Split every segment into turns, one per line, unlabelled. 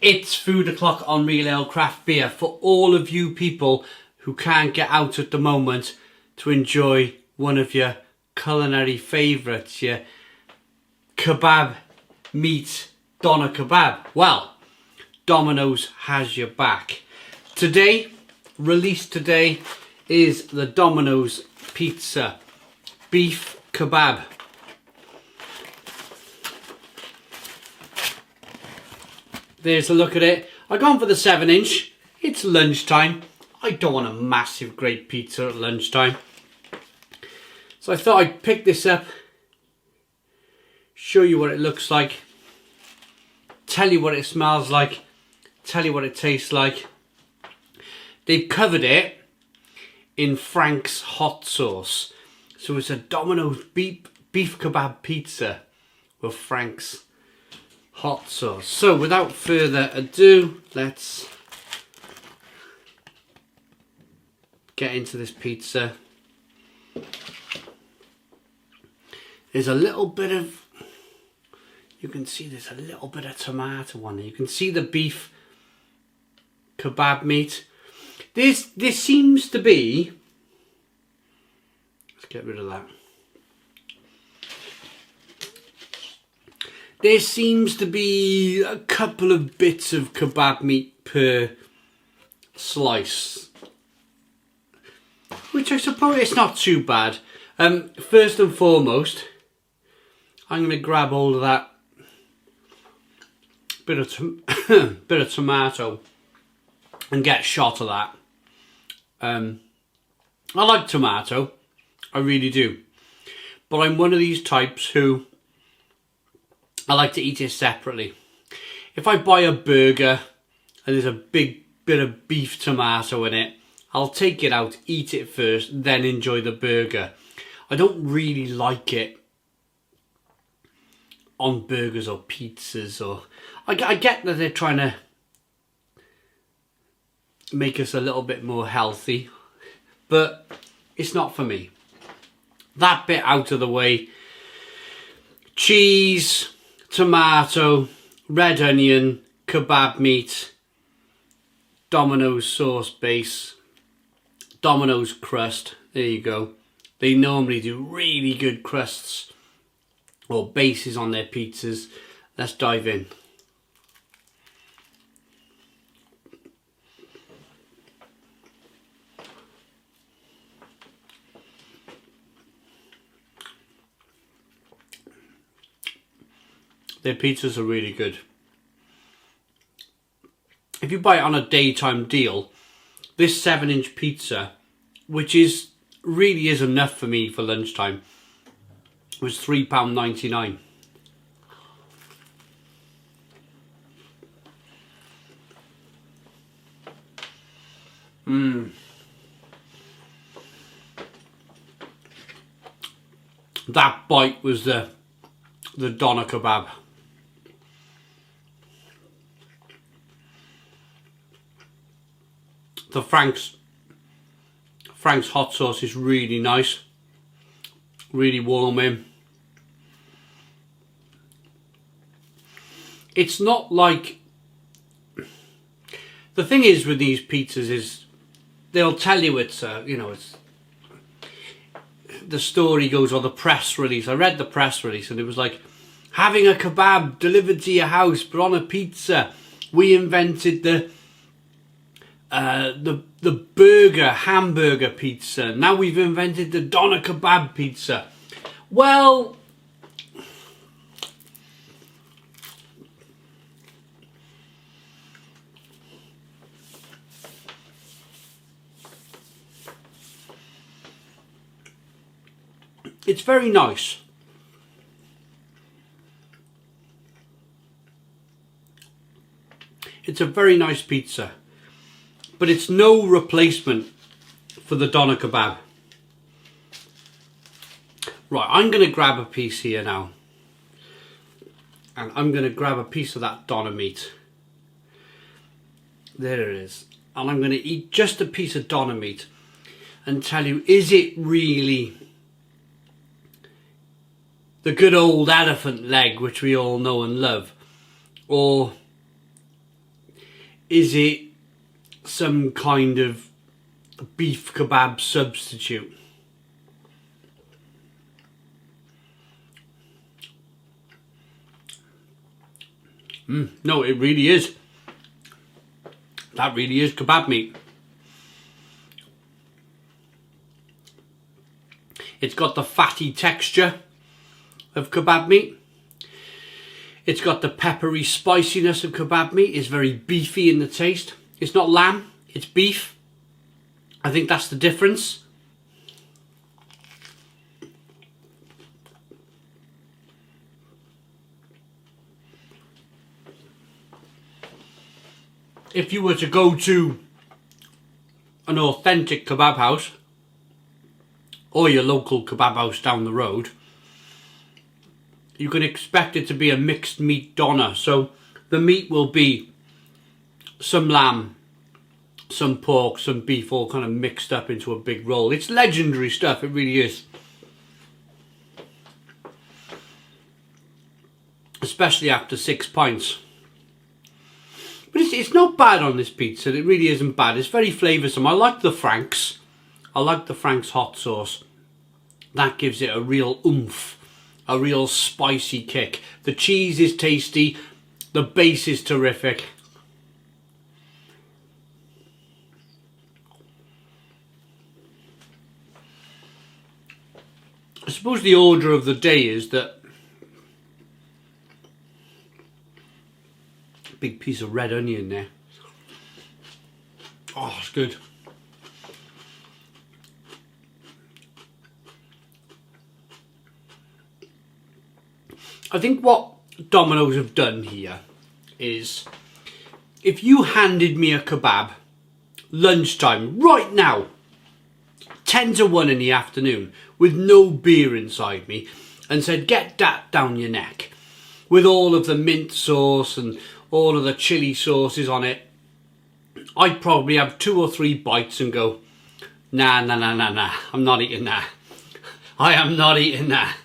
It's food o'clock on Real Ale Craft Beer for all of you people who can't get out at the moment to enjoy one of your culinary favourites, your kebab meat doner kebab. Well, Domino's has your back. Today, released today, is the Domino's pizza beef kebab. There's a look at it. I've gone for the 7-inch. It's lunchtime. I don't want a massive great pizza at lunchtime. So I thought I'd pick this up, show you what it looks like, tell you what it smells like, tell you what it tastes like. They've covered it in Frank's hot sauce. So it's a Domino's beef kebab pizza with Frank's hot sauce. So without further ado, let's get into this pizza. There's a little bit of, you can see there's a little bit of tomato on it. You can see the beef kebab meat. This seems to be, let's get rid of that. There seems to be a couple of bits of kebab meat per slice, which I suppose it's not too bad. First and foremost, I'm going to grab hold of that bit of tomato and get a shot of that. I like tomato, I really do, but I'm one of these types who I like to eat it separately. If I buy a burger and there's a big bit of beef tomato in it, I'll take it out, eat it first, then enjoy the burger. I don't really like it on burgers or pizzas, or I get that they're trying to make us a little bit more healthy, but it's not for me. That bit out of the way. Cheese, tomato, red onion, kebab meat, Domino's sauce base, Domino's crust. There you go. They normally do really good crusts or bases on their pizzas. Let's dive in. Their pizzas are really good. If you buy it on a daytime deal, this 7-inch pizza, which really is enough for me for lunchtime, was £3.99. That bite was the doner kebab. The Frank's hot sauce is really nice, really warming. It's not like, the thing is with these pizzas is they'll tell you it's it's, the story goes, or the press release. I read the press release and it was like, having a kebab delivered to your house but on a pizza. We invented the hamburger pizza. Now we've invented the doner kebab pizza. Well, it's very nice. It's a very nice pizza, but it's no replacement for the doner kebab. Right, I'm going to grab a piece here now. And I'm going to grab a piece of that doner meat. There it is. And I'm going to eat just a piece of doner meat and tell you, is it really the good old elephant leg which we all know and love, or is it some kind of beef kebab substitute? No, it really is. That really is kebab meat. It's got the fatty texture of kebab meat. It's got the peppery spiciness of kebab meat. It's very beefy in the taste. It's not lamb, it's beef. I think that's the difference. If you were to go to an authentic kebab house, or your local kebab house down the road, you can expect it to be a mixed meat doner. So the meat will be some lamb, some pork, some beef, all kind of mixed up into a big roll. It's legendary stuff, it really is. Especially after 6 pints. But it's not bad on this pizza, it really isn't bad. It's very flavoursome. I like the Frank's. I like the Frank's hot sauce. That gives it a real oomph, a real spicy kick. The cheese is tasty, the base is terrific. I suppose the order of the day is that big piece of red onion there. Oh, it's good. I think what Domino's have done here is, if you handed me a kebab lunchtime right now, 10 to 1 in the afternoon, with no beer inside me, and said get that down your neck with all of the mint sauce and all of the chili sauces on it, I'd probably have 2 or 3 bites and go, nah, I'm not eating that. I am not eating that.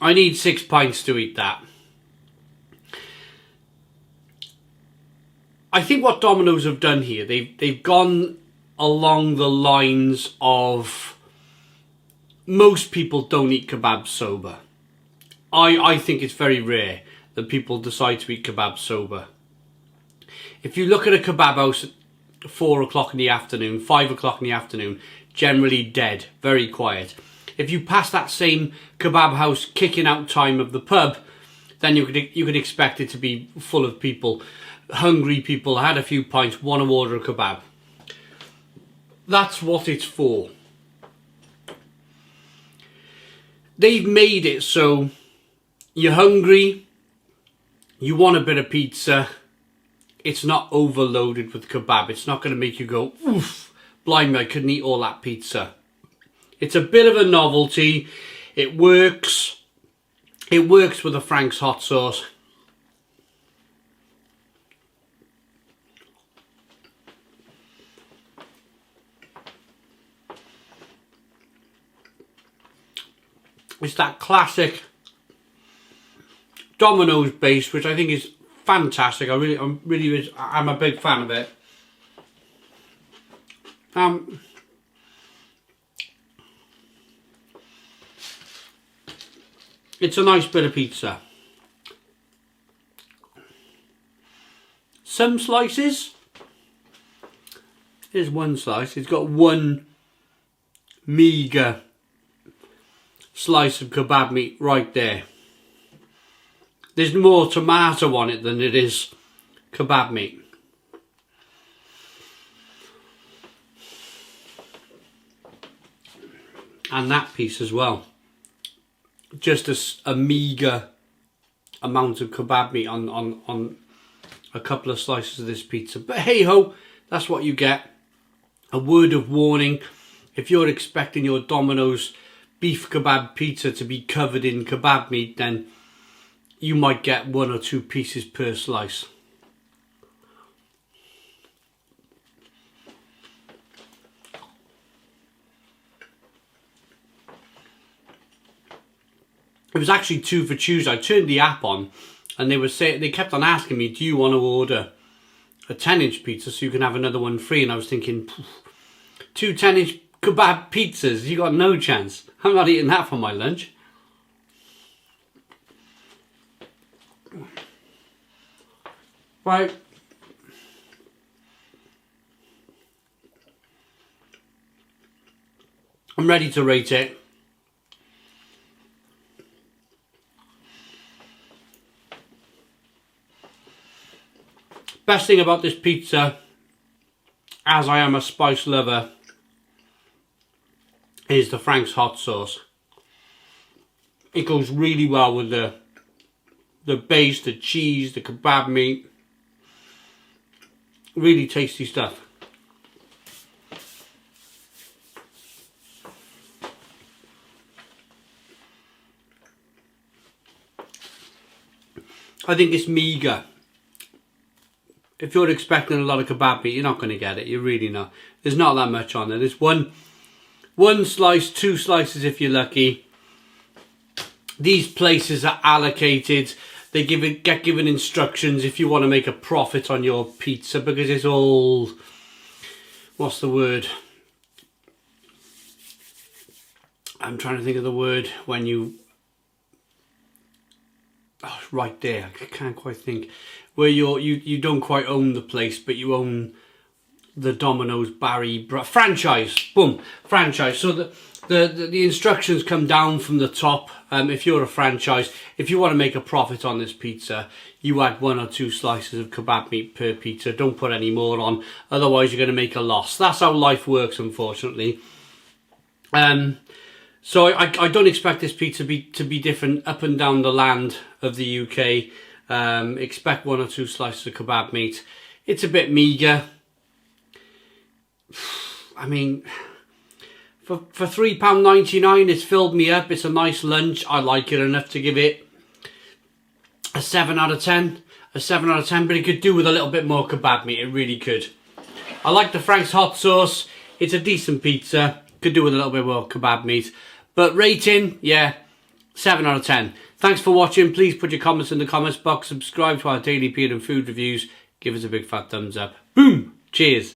I need 6 pints to eat that. I think what Domino's have done here, they've gone along the lines of, most people don't eat kebabs sober. I think it's very rare that people decide to eat kebabs sober. If you look at a kebab house at 4 o'clock in the afternoon, 5 o'clock in the afternoon, generally dead, very quiet. If you pass that same kebab house kicking out time of the pub, then you could expect it to be full of people, hungry people, had a few pints, want to order a kebab. That's what it's for. They've made it so you're hungry, you want a bit of pizza, it's not overloaded with kebab. It's not going to make you go, oof, blimey, I couldn't eat all that pizza. It's a bit of a novelty. It works. It works with the Frank's hot sauce. It's that classic Domino's base, which I think is fantastic. I'm a big fan of it. It's a nice bit of pizza. Some slices. Here's one slice. It's got one meagre slice of kebab meat right there. There's more tomato on it than it is kebab meat. And that piece as well. Just a meagre amount of kebab meat on a couple of slices of this pizza. But hey ho, that's what you get. A word of warning, if you're expecting your Domino's beef kebab pizza to be covered in kebab meat, then you might get 1 or 2 pieces per slice. It was actually 2 for Tuesday. I turned the app on and they kept on asking me, do you want to order a 10-inch pizza so you can have another one free. And I was thinking, 2 10-inch kebab pizzas, you got no chance. I'm not eating that for my lunch. Right. I'm ready to rate it. Best thing about this pizza, as I am a spice lover, is the Frank's hot sauce. It goes really well with the base, the cheese, the kebab meat. Really tasty stuff. I think it's meagre. If you're expecting a lot of kebab meat, you're not going to get it. You're really not. There's not that much on there. There's one slice, 2 slices if you're lucky. These places are allocated. They get given instructions if you want to make a profit on your pizza, because it's all, what's the word? I'm trying to think of the word when you, oh, right there, I can't quite think. Where you don't quite own the place, but you own the Domino's franchise. Boom, franchise. So the instructions come down from the top. If you're a franchise, if you want to make a profit on this pizza, you add 1 or 2 slices of kebab meat per pizza. Don't put any more on, otherwise you're going to make a loss. That's how life works, unfortunately. So I don't expect this pizza to be different up and down the land of the UK. Expect 1 or 2 slices of kebab meat. It's a bit meagre. I mean, for £3.99, it's filled me up. It's a nice lunch. I like it enough to give it a 7 out of 10. A 7 out of 10, but it could do with a little bit more kebab meat. It really could. I like the Frank's hot sauce. It's a decent pizza. Could do with a little bit more kebab meat. But rating, yeah, 7 out of 10. Thanks for watching. Please put your comments in the comments box. Subscribe to our daily beer and food reviews. Give us a big fat thumbs up. Boom! Cheers.